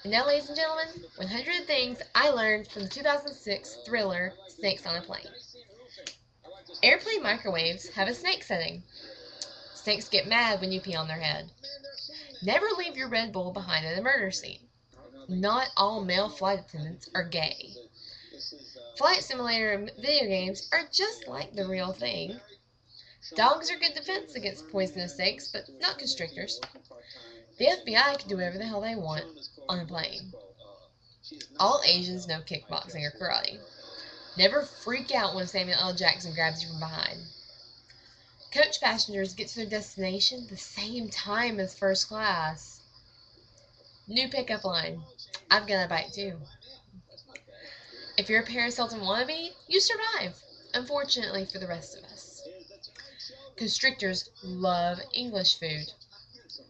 And now, ladies and gentlemen, 100 things I learned from the 2006 thriller Snakes on a Plane. Airplane microwaves have a snake setting. Snakes get mad when you pee on their head. Never leave your Red Bull behind in a murder scene. Not all male flight attendants are gay. Flight simulator video games are just like the real thing. Dogs are good defense against poisonous snakes, but not constrictors. The FBI can do whatever the hell they want on a plane. All Asians know kickboxing or karate. Never freak out when Samuel L. Jackson grabs you from behind. Coach passengers get to their destination the same time as first class. New pickup line. I've got a bite too. If you're a Paris Hilton wannabe, you survive. Unfortunately for the rest of us. Constrictors love English food.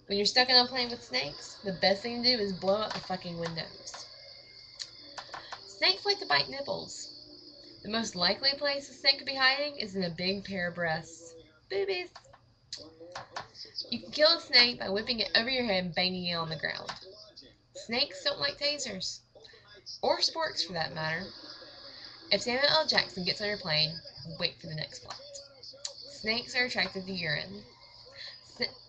When you're stuck on a plane with snakes, the best thing to do is blow up the fucking windows. Snakes like to bite nipples. The most likely place a snake could be hiding is in a big pair of breasts. Boobies. You can kill a snake by whipping it over your head and banging it on the ground. Snakes don't like tasers. Or sporks, for that matter. If Samuel L. Jackson gets on your plane, wait for the next flight. Snakes are attracted to urine.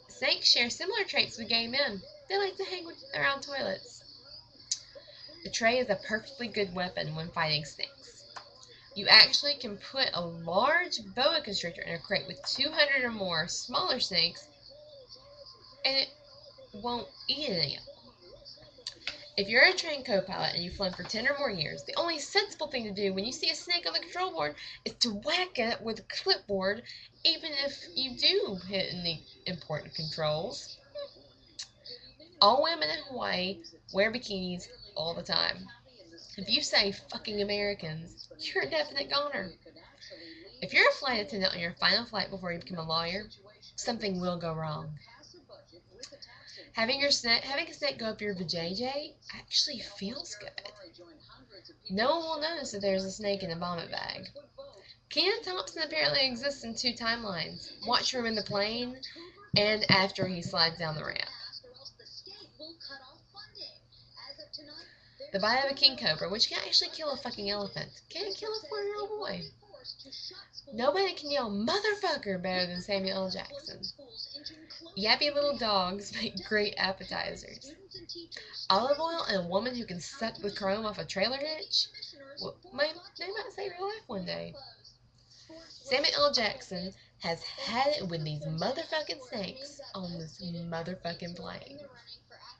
Snakes share similar traits with gay men. They like to hang around toilets. The tray is a perfectly good weapon when fighting snakes. You actually can put a large boa constrictor in a crate with 200 or more smaller snakes, and it won't eat any of them. If you're a trained co-pilot and you've flown for 10 or more years, the only sensible thing to do when you see a snake on the control board is to whack it with a clipboard, even if you do hit any important controls. All women in Hawaii wear bikinis all the time. If you say fucking Americans, you're a definite goner. If you're a flight attendant on your final flight before you become a lawyer, something will go wrong. Having a snake go up your vajayjay actually feels good. No one will notice that there's a snake in a vomit bag. Kenan Thompson apparently exists in 2 timelines. Watch for him in the plane and after he slides down the ramp. The bite of a king cobra, which can actually kill a fucking elephant, can't kill a 4-year-old boy. Nobody can yell motherfucker better than Samuel L. Jackson. Yappy little dogs make great appetizers. Olive oil and a woman who can suck the chrome off a trailer hitch? Well, they might save your life one day. Samuel L. Jackson has had it with these motherfucking snakes on this motherfucking plane.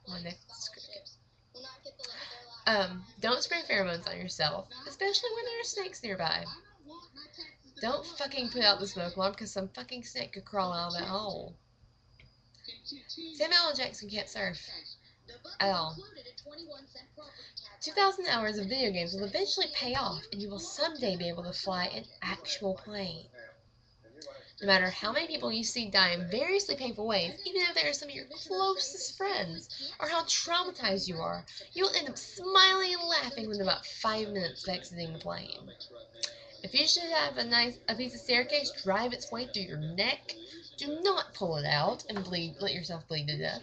My neck is crooked. Don't spray pheromones on yourself, especially when there are snakes nearby. Don't fucking put out the smoke alarm because some fucking snake could crawl out of that hole. Samuel L. Jackson can't surf. At all. 2,000 hours of video games will eventually pay off, and you will someday be able to fly an actual plane. No matter how many people you see die in variously painful ways, even if they are some of your closest friends, or how traumatized you are, you'll end up smiling and laughing within about 5 minutes of exiting the plane. If you should have a piece of staircase drive its way through your neck, do not pull it out and let yourself bleed to death.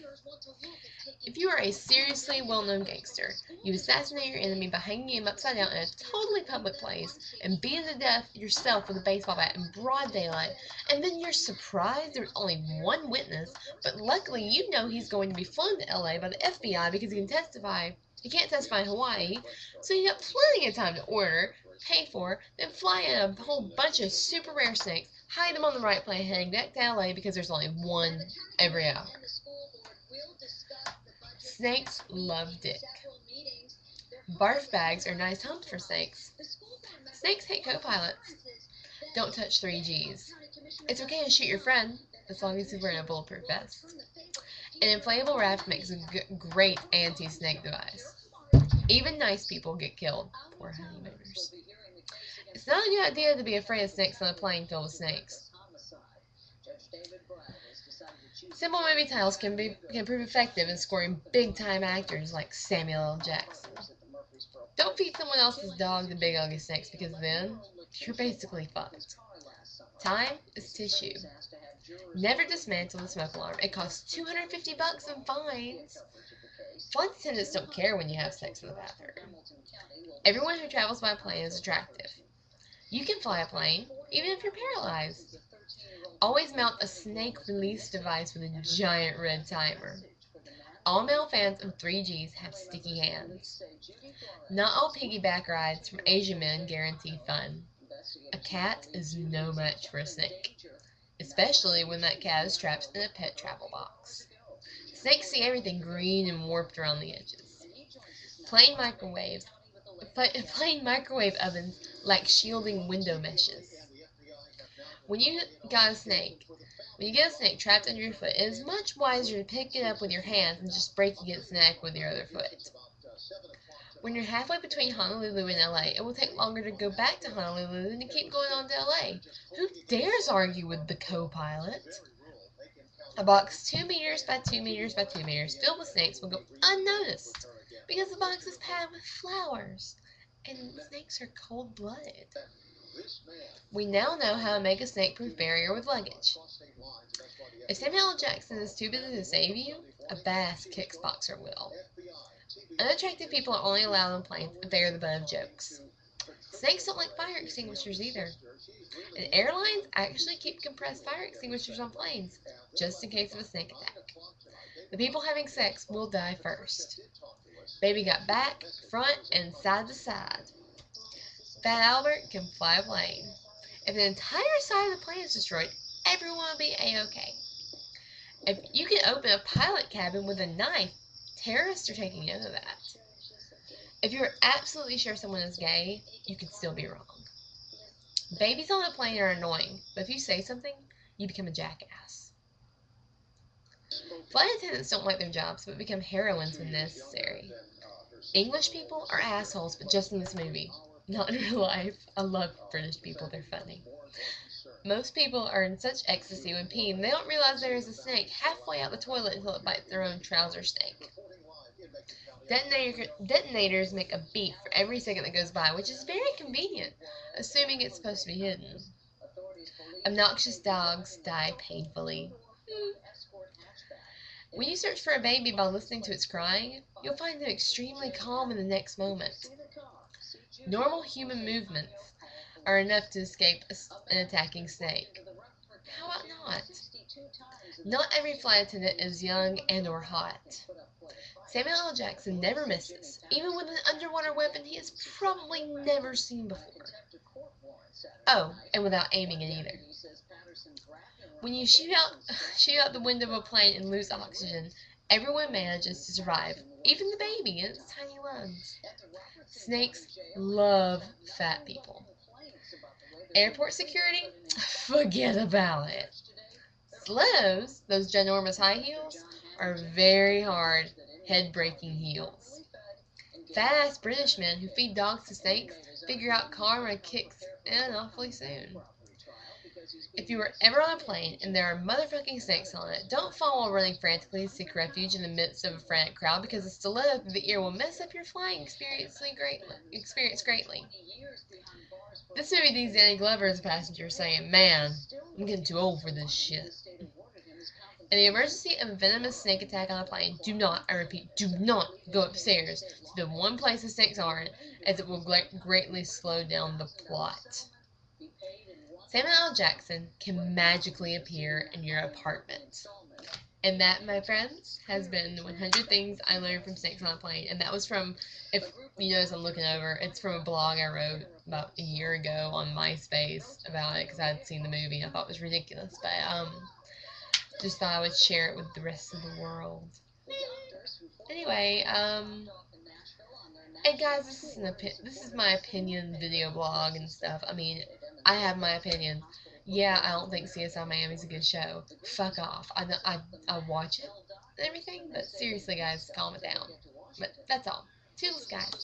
If you are a seriously well-known gangster, you assassinate your enemy by hanging him upside down in a totally public place and beat him to death yourself with a baseball bat in broad daylight, and then you're surprised there's only one witness, but luckily you know he's going to be flown to LA by the FBI because he can testify. He can't testify in Hawaii, so you have plenty of time to order, pay for, then fly in a whole bunch of super rare snakes, hide them on the right plane heading back to LA because there's only one every hour. Snakes love dick. Barf bags are nice homes for snakes. Snakes hate co-pilots. Don't touch 3Gs. It's okay to shoot your friend, as long as he's wearing a bulletproof vest. An inflatable raft makes a great anti-snake device. Even nice people get killed. Poor honeymooners. It's not a good idea to be afraid of snakes on a plane filled with snakes. Simple movie titles can prove effective in scoring big-time actors like Samuel L. Jackson. Don't feed someone else's dog the big ugly snakes because then you're basically fucked. Time is tissue. Never dismantle the smoke alarm. It costs $250 in fines. Flight attendants don't care when you have sex in the bathroom. Everyone who travels by plane is attractive. You can fly a plane, even if you're paralyzed. Always mount a snake release device with a giant red timer. All male fans of 3Gs have sticky hands. Not all piggyback rides from Asian men guarantee fun. A cat is no match for a snake, especially when that cat is trapped in a pet travel box. Snakes see everything green and warped around the edges. Plain microwave ovens like shielding window meshes. When you get a snake trapped under your foot, it is much wiser to pick it up with your hands than just breaking its neck with your other foot. When you're halfway between Honolulu and LA, it will take longer to go back to Honolulu than to keep going on to LA. Who dares argue with the co-pilot? A box 2 meters by 2 meters by 2 meters filled with snakes will go unnoticed because the box is padded with flowers, and snakes are cold-blooded. We now know how to make a snake-proof barrier with luggage. If Samuel L. Jackson is too busy to save you, a bass kickboxer will. Unattractive people are only allowed on planes if they are the butt of jokes. Snakes don't like fire extinguishers either. And airlines actually keep compressed fire extinguishers on planes, just in case of a snake attack. The people having sex will die first. Baby got back, front, and side to side. Fat Albert can fly a plane. If the entire side of the plane is destroyed, everyone will be A-OK. If you can open a pilot cabin with a knife, terrorists are taking note of that. If you're absolutely sure someone is gay, you can still be wrong. Babies on a plane are annoying, but if you say something, you become a jackass. Flight attendants don't like their jobs, but become heroines when necessary. English people are assholes, but just in this movie. Not in real life. I love British people, they're funny. Most people are in such ecstasy when peeing, they don't realize there is a snake halfway out the toilet until it bites their own trouser snake. Detonators make a beep for every second that goes by, which is very convenient, assuming it's supposed to be hidden. Obnoxious dogs die painfully. When you search for a baby by listening to its crying, you'll find them extremely calm in the next moment. Normal human movements are enough to escape an attacking snake. How about not? Not every flight attendant is young and or hot. Samuel L. Jackson never misses, even with an underwater weapon he has probably never seen before. Oh, and without aiming it either. When you shoot out the window of a plane and lose oxygen, everyone manages to survive, even the baby in its tiny lungs. Snakes love fat people. Airport security? Forget about it. Stilettos, those ginormous high heels, are very hard, head-breaking heels. Fat-ass British men who feed dogs to snakes figure out karma kicks in awfully soon. If you are ever on a plane and there are motherfucking snakes on it, don't fall while running frantically to seek refuge in the midst of a frantic crowd, because a stiletto through the ear will mess up your flying experience greatly. This movie needs Danny Glover as a passenger saying, "Man, I'm getting too old for this shit." In the emergency of a venomous snake attack on a plane, do not, I repeat, do not go upstairs to the one place the snakes aren't, as it will greatly slow down the plot. Samuel L. Jackson can magically appear in your apartment. And that, my friends, has been the 100 Things I Learned from Snakes on a Plane. And that was from, if you notice I'm looking over, it's from a blog I wrote about a year ago on MySpace about it, because I had seen the movie and I thought it was ridiculous. But, just thought I would share it with the rest of the world. Anyway, and guys, this is my opinion video blog and stuff. I mean, I have my opinion. Yeah, I don't think CSI Miami's a good show. Fuck off. I watch it and everything, but seriously, guys, calm it down. But that's all. Toodles, guys.